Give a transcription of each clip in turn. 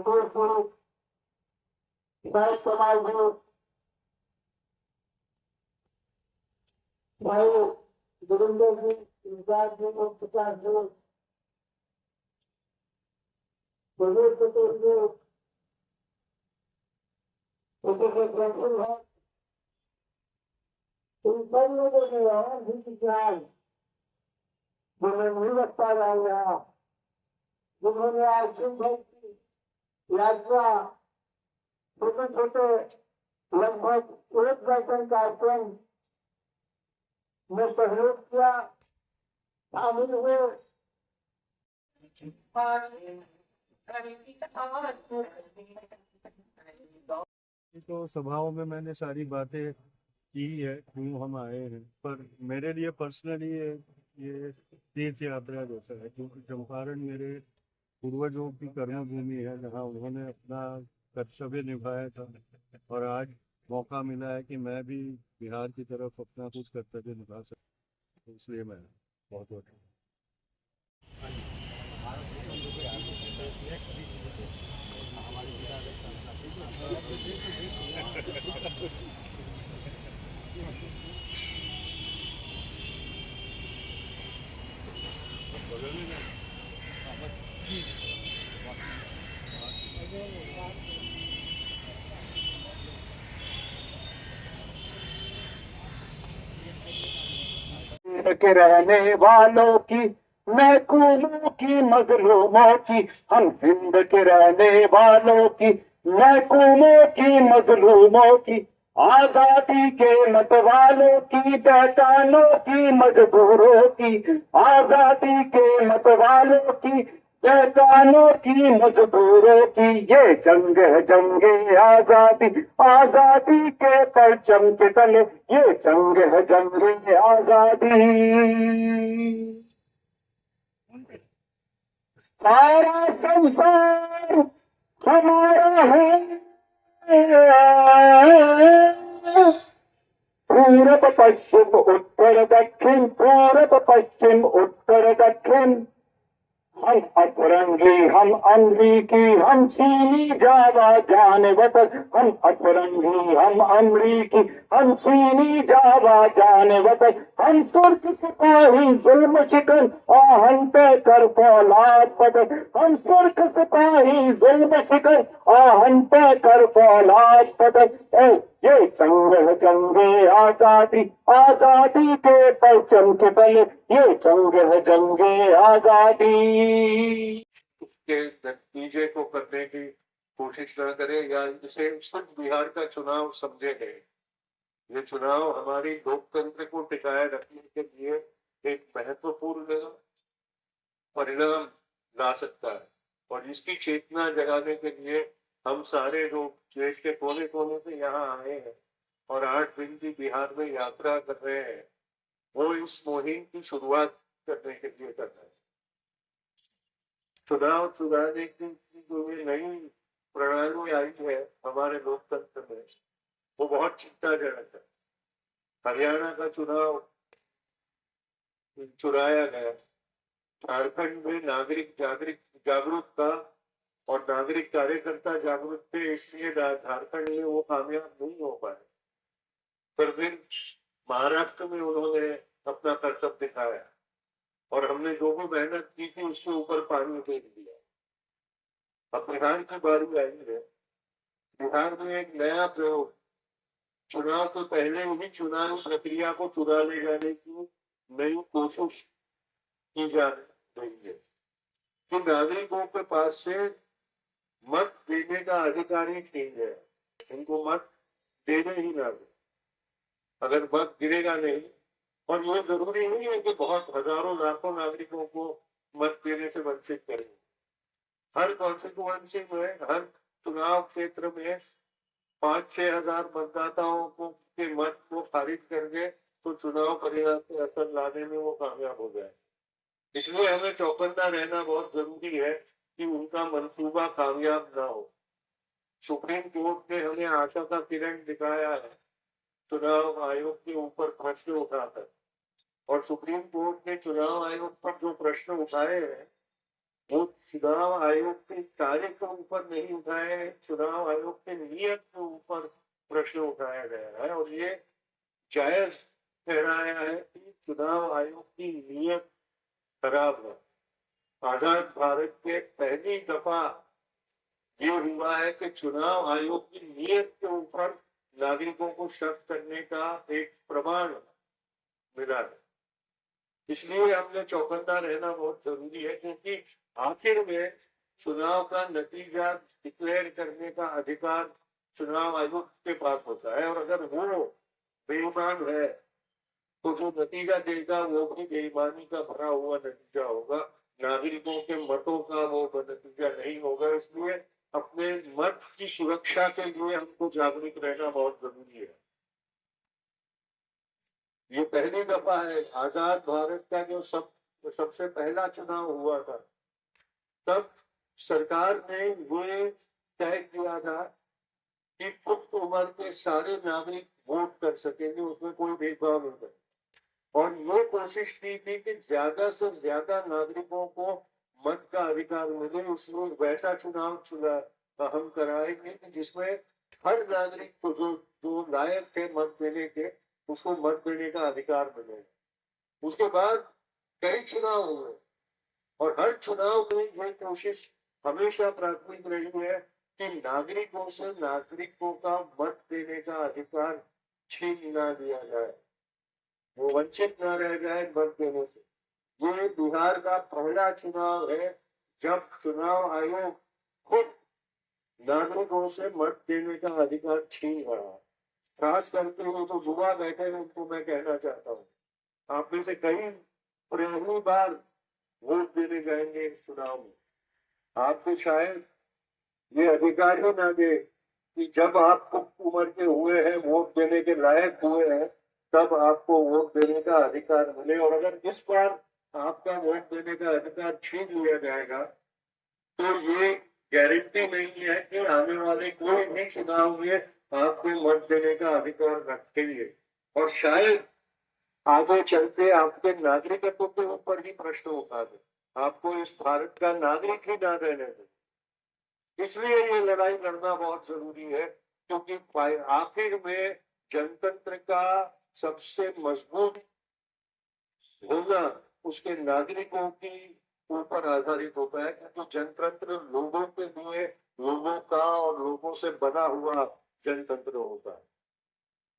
संतोष जी, शाहिद कमाल जी, भाई गुरिंदर जी, इमदाद जी, प्रकाश जी, प्रवीण पटेल जी, प्रोफेसर है, इन सब लोगों ने और भी ज्ञान जिन्हें नहीं रखता जाएगा, जिन्होंने आज सिंह की यात्रा छोटे छोटे लगभग एक दर्जन कार्यक्रम में सहयोग किया, शामिल हुए। तो सभाओं में मैंने सारी बातें की है, क्यों हम आए हैं, पर मेरे लिए पर्सनली ये तीर्थ यात्रा जैसा है, क्योंकि चंपारण मेरे पूर्वजों की कर्मभूमि है, जहाँ उन्होंने अपना कर्तव्य निभाया था। और आज मौका मिला है कि मैं भी बिहार की तरफ अपना कुछ कर्तव्य निभा सकूं, इसलिए मैं बहुत बहुत के रहने वालों की, महकूमों की, मजलूमों की, हम हिंद के रहने वालों की, महकूमों की, मजलूमों की, आजादी के मतवालों की, पहचानों की, मजबूरों की, आजादी के मतवालों की, पहचानों की, मजदूरों की, ये जंग है जंगे आजादी, आजादी के परचम के तले, ये जंग है जंगे आजादी। सारा संसार हमारा है, पूरब पश्चिम उत्तर दक्षिण, पूरब पश्चिम उत्तर दक्षिण, हम अफरंगी, हम अमरीकी, हम चीनी, जावा जाने वतन, हम अफरंगी, हम अमरीकी, हम चीनी, जावा जाने वतन, हम सुर्ख सिपाही, जुल्म शिकन, आहन पे कर फौलाद बदन, हम सुर्ख सिपाही, जुल्म शिकन, आहन पे कर फौलाद बदन। ये जंग है जंगे आजादी, आजादी के परचम के तले, ये जंग है जंगे आजादी। के नतीजे को करने की कोशिश न करें, या इसे सिर्फ बिहार का चुनाव समझे गए। ये चुनाव हमारी लोकतंत्र को टिकाए रखने के लिए एक महत्वपूर्ण परिणाम ला सकता है, और इसकी चेतना जगाने के लिए हम सारे लोग देश के कोने कोने से यहाँ आए हैं और 8 दिन की बिहार में यात्रा कर रहे हैं, वो इस मुहिम की शुरुआत करने के लिए कर रहे हैं। चुनाव चुराने की जो ये नई प्रणाली आई है हमारे लोकतंत्र में, वो बहुत चिंताजनक है। हरियाणा का चुनाव चुराया गया, झारखंड में नागरिक जागरूकता और नागरिक कार्यकर्ता जागरूक थे, इसलिए झारखंड में वो कामयाब नहीं हो पाए। पर फिर महाराष्ट्र में उन्होंने अपना कर्तव्य दिखाया और हमने जो भी मेहनत की थी उसके ऊपर पानी फेंक दिया। अब बिहार की बारी आई है। बिहार में एक नया प्रयोग, चुनाव के पहले ही चुनाव प्रक्रिया को चुरा ले जाने की नई कोशिश की जा रही है कि नागरिकों के पास से मत देने का अधिकार ही छीन गया, इनको मत देने ही ना दे। अगर मत गिरेगा नहीं, और ये जरूरी नहीं है कि बहुत हजारों लाखों नागरिकों को मत देने से वंचित करें। हर कॉन्स्टिट्यूएंसी में, हर चुनाव क्षेत्र में 5-6 हजार मतदाताओं को के मत को खारिज करके तो चुनाव परिणाम पे असर लाने में वो कामयाब हो जाए। इसलिए हमें चौकन्ना रहना बहुत जरूरी है कि उनका मंसूबा कामयाब ना हो। सुप्रीम कोर्ट ने हमें आशा का किरण दिखाया है चुनाव आयोग के ऊपर प्रश्न उठाकर, और सुप्रीम कोर्ट ने चुनाव आयोग पर जो प्रश्न उठाए हैं वो चुनाव आयोग के कार्य के ऊपर नहीं उठाए, चुनाव आयोग के नियत के ऊपर प्रश्न उठाया गया है और ये जायज ठहराया है कि चुनाव आयोग की नियत खराब है। आजाद भारत के पहली दफा ये हुआ है कि चुनाव आयोग की नियत के ऊपर नागरिकों को शक करने का एक प्रमाण मिला है। इसलिए हमने चौकन्ना रहना बहुत जरूरी है, क्योंकि आखिर में चुनाव का नतीजा डिक्लेयर करने का अधिकार चुनाव आयोग के पास होता है और अगर वो बेईमान है तो जो नतीजा देगा वो भी बेईमानी का भरा हुआ नतीजा होगा, नागरिकों के मतों का वो नतीजा नहीं होगा। इसलिए अपने मत की सुरक्षा के लिए हमको जागरूक रहना बहुत जरूरी है। ये पहली दफा है आजाद भारत का जो सबसे पहला चुनाव हुआ था, तब सरकार ने ये तय किया था कि पुख्त उम्र के सारे नागरिक वोट कर सकेंगे, उसमें कोई भेदभाव नहीं है। और ये कोशिश की थी कि ज्यादा से ज्यादा नागरिकों को मत का अधिकार मिले, इसलिए वैसा चुनाव हम कराएंगे कि जिसमें हर नागरिक को जो लायक थे मत देने के, उसको मत देने का अधिकार मिले। उसके बाद कई चुनाव हुए और हर चुनाव में यह कोशिश हमेशा प्राथमिक रही है कि नागरिकों से नागरिकों का मत देने का अधिकार छीन ना लिया जाए, वो वंचित न रह जाए मत देने से। ये बिहार का पहला चुनाव है जब चुनाव आयोग खुद नागरिकों से मत देने का अधिकार छीन रहा है। खास करके वो जो युवा बैठे हैं उनको मैं कहना चाहता हूँ, आप में से कई पहली बार वोट देने जाएंगे इस चुनाव में, आपको शायद ये अधिकार ही ना दे कि जब आप उम्र के हुए हैं, वोट देने के लायक हुए हैं, तब आपको वोट देने का अधिकार मिले। और अगर इस बार आपका वोट देने का अधिकार छीन लिया जाएगा तो ये गारंटी नहीं है कि आने वाले कोई भी चुनाव में आपको वोट देने का अधिकार रखेंगे और शायद आगे चलते आपके नागरिकत्व के ऊपर ही प्रश्न उठा दे, आपको इस भारत का नागरिक ही ना रहने दे। इसलिए ये लड़ाई लड़ना बहुत जरूरी है, क्योंकि आखिर में जनतंत्र का सबसे मजबूत होना उसके नागरिकों की ऊपर आधारित होता है, क्योंकि जनतंत्र लोगों के लिए, लोगों का और लोगों से बना हुआ जनतंत्र होता है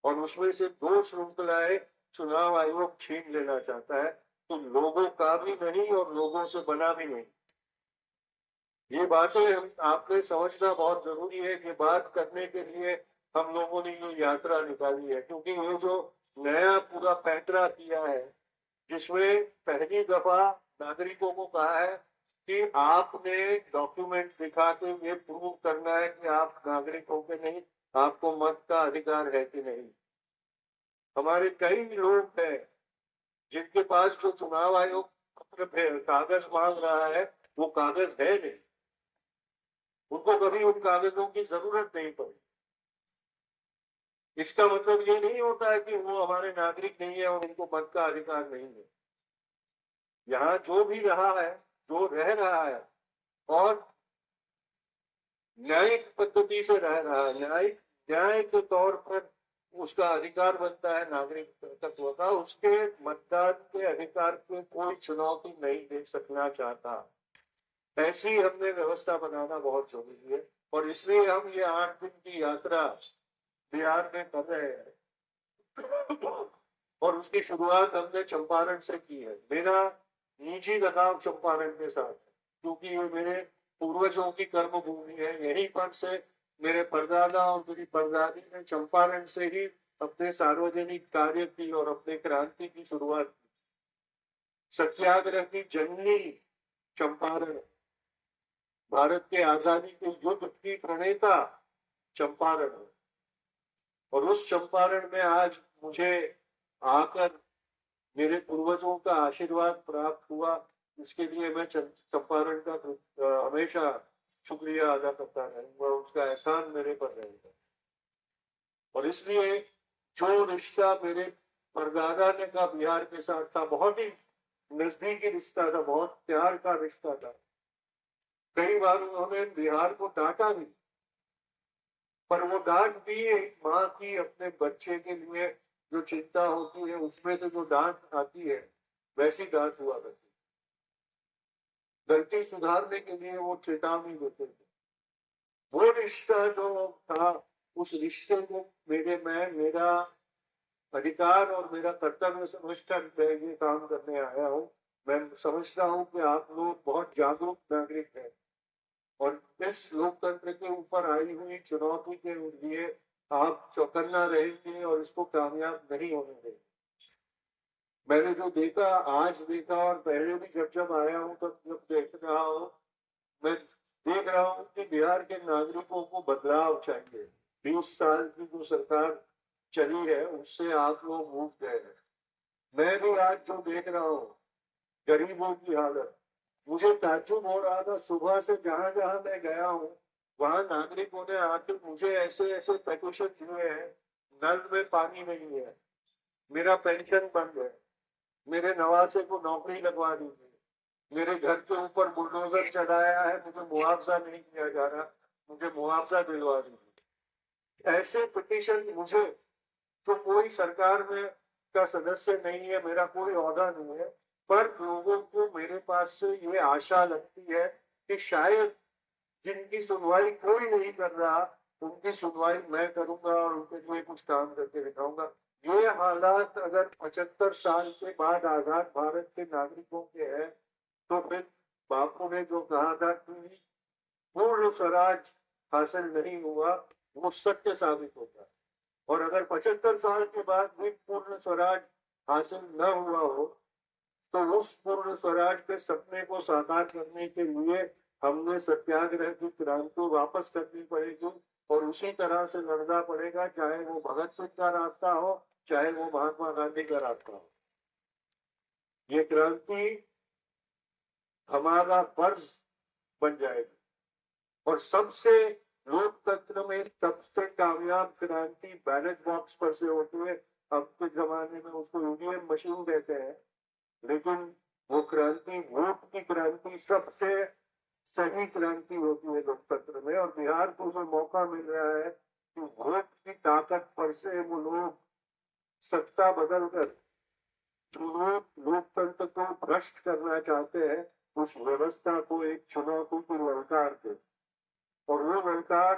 और उसमें से दो श्रृंखलाएं चुनाव आयोग छीन लेना चाहता है, तो लोगों का भी नहीं और लोगों से बना भी नहीं। ये बातें आपने समझना बहुत जरूरी है। ये बात करने के लिए हम लोगों ने ये यात्रा निकाली है, क्योंकि ये जो नया पूरा पैंतरा किया है जिसमें पहली दफा नागरिकों को कहा है कि आपने डॉक्यूमेंट दिखा के ये प्रूव करना है कि आप नागरिक हो के नहीं, आपको मत का अधिकार है कि नहीं। हमारे कई लोग हैं जिनके पास जो चुनाव आयोग कागज मांग रहा है वो कागज है नहीं, उनको कभी उन कागजों की जरूरत नहीं पड़ी। इसका मतलब ये नहीं होता है कि वो हमारे नागरिक नहीं है और उनको मत का अधिकार नहीं है। यहाँ जो भी रहा है, जो रह रहा है और न्यायिक पद्धति से रह रहा है, न्याय के तौर पर उसका अधिकार बनता है नागरिक तत्व का, उसके मतदान के अधिकार को कोई चुनौती नहीं दे सकना चाहता। ऐसी हमने व्यवस्था बनाना बहुत जरूरी है और इसलिए हम ये 8 दिन की यात्रा बिहार में कर रहे हैं और उसकी शुरुआत हमने चंपारण से की है। मेरा निजी लगाव चंपारण के साथ है, क्योंकि ये मेरे पूर्वजों की कर्म भूमि है। यहीं पर से मेरे परदादा और मेरी परदादी ने चंपारण से ही अपने सार्वजनिक कार्य की और अपने क्रांति की शुरुआत की। सत्याग्रह की जननी चंपारण, भारत के आजादी के युद्ध की प्रणेता चंपारण, और उस चंपारण में आज मुझे आकर मेरे पूर्वजों का आशीर्वाद प्राप्त हुआ। इसके लिए मैं चंपारण का हमेशा शुक्रिया अदा करता रहूंगा, उसका एहसान मेरे पर रहेगा। और इसलिए जो रिश्ता मेरे परदादा ने का बिहार के साथ था, बहुत ही नजदीकी रिश्ता था, बहुत प्यार का रिश्ता था, कई बार उन्होंने बिहार को डांटा भी, पर वो डांट भी एक माँ की अपने बच्चे के लिए जो चिंता होती है उसमें से जो डांट आती है वैसी डांट हुआ करती। गलती सुधारने के लिए वो चेतावनी देते थे। वो रिश्ता जो था, उस रिश्ते को मेरा अधिकार और मेरा कर्तव्य समझकर मैं ये काम करने आया हूँ। मैं समझता हूँ कि आप लोग बहुत जागरूक नागरिक हैं और इस लोकतंत्र के ऊपर आई हुई चुनौती के लिए आप चौकन्ना रहेंगे और इसको कामयाब नहीं होने देंगे। मैंने जो देखा, आज देखा और पहले भी जब आया हूँ तब जब देख रहा हूँ, मैं देख रहा हूँ कि बिहार के नागरिकों को बदलाव चाहिए। 20 साल की जो सरकार चली है उससे आप लोग मूव गए हैं। मैं भी आज जो देख रहा हूँ गरीबों की हालत, मुझे ताज्जुब हो रहा था। सुबह से जहां जहां मैं गया हूँ वहां नागरिकों ने आके मुझे ऐसे ऐसे पेटिशन दिए हैं, नल में पानी नहीं है, मेरा पेंशन बंद है, मेरे नवासे को नौकरी लगवा दीजिए, मेरे घर के ऊपर बुलडोजर चलाया है, मुझे मुआवजा नहीं दिया जा रहा, मुझे मुआवजा दिलवा दीजिए। ऐसे पिटीशन मुझे, तो कोई सरकार में का सदस्य नहीं है, मेरा कोई ओहदा नहीं है, पर लोगों को मेरे पास से ये आशा लगती है कि शायद जिनकी सुनवाई कोई नहीं कर रहा उनकी सुनवाई मैं करूंगा और उनके लिए कुछ काम करके दिखाऊंगा। ये हालात अगर 75 साल के बाद आजाद भारत के नागरिकों के हैं तो फिर बापू ने जो कहा था कि पूर्ण स्वराज हासिल नहीं हुआ, वो सत्य साबित होता है। और अगर 75 साल के बाद भी पूर्ण स्वराज हासिल न हुआ हो तो उस पूर्ण स्वराज के सपने को साकार करने के लिए हमने सत्याग्रह की क्रांति वापस करनी पड़ेगी और उसी तरह से लड़ना पड़ेगा, चाहे वो भगत सिंह का रास्ता हो, चाहे वो महात्मा गांधी का रास्ता हो। ये क्रांति हमारा फर्ज बन जाएगी और सबसे लोकतंत्र में सबसे कामयाब क्रांति बैलेट बॉक्स पर से होती है। अब के जमाने में उसको ईवीएम मशीन कहते हैं, लेकिन वो क्रांति, वोट की क्रांति सबसे सही क्रांति होती है लोकतंत्र में। और बिहार को जो मौका मिल रहा है कि वोट की ताकत पर से वो लोग सत्ता बदलकर जो लोग लोकतंत्र को भ्रष्ट करना चाहते हैं उस व्यवस्था को एक चुनौती की ललकार थे। और वो ललकार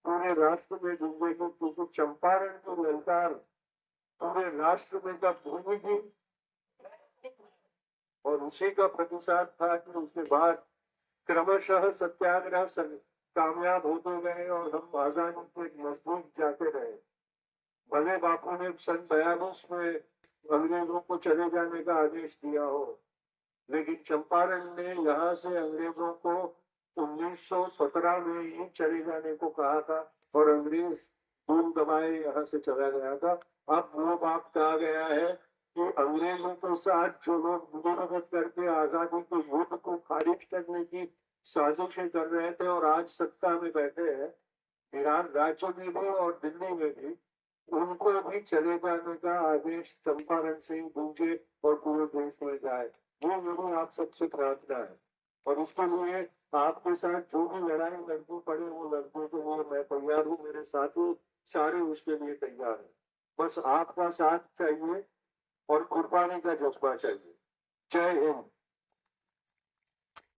पूरे राष्ट्र में डूबेगी, क्योंकि चंपारण की ललकार पूरे राष्ट्र में जब डूबेगी और उसी का प्रतिसाद था कि उसके बाद क्रमशः सत्याग्रह कामयाब होते गए और हम आजादी को एक मजबूत जाते रहे। भले बापू ने सन 42 में अंग्रेजों को चले जाने का आदेश दिया हो, लेकिन चंपारण ने यहाँ से अंग्रेजों को 1917 में ही चले जाने को कहा था और अंग्रेज खून दबाए यहाँ से चला गया था। अब वो वक्त आ गया है कि अंग्रेजों के साथ जो लोग मुदावत करके आजादी के युद्ध को खारिज करने की साजिशें कर रहे थे और आज सत्ता में बैठे हैं बिहार राज्य में भी और दिल्ली में भी, उनको भी चले जाने का आदेश चंपारण से ही गूंजे और पूरे देश में जाए। ये मेरी आप सबसे प्रार्थना है और उसके लिए आपके साथ जो भी लड़ाई लड़नी पड़े वो लड़ने के लिए मैं तैयार हूँ। मेरे साथी सारे उसके लिए तैयार हैं। बस आपका साथ चाहिए और कुर्बानी का जज्बा चाहिए। जय हिंद।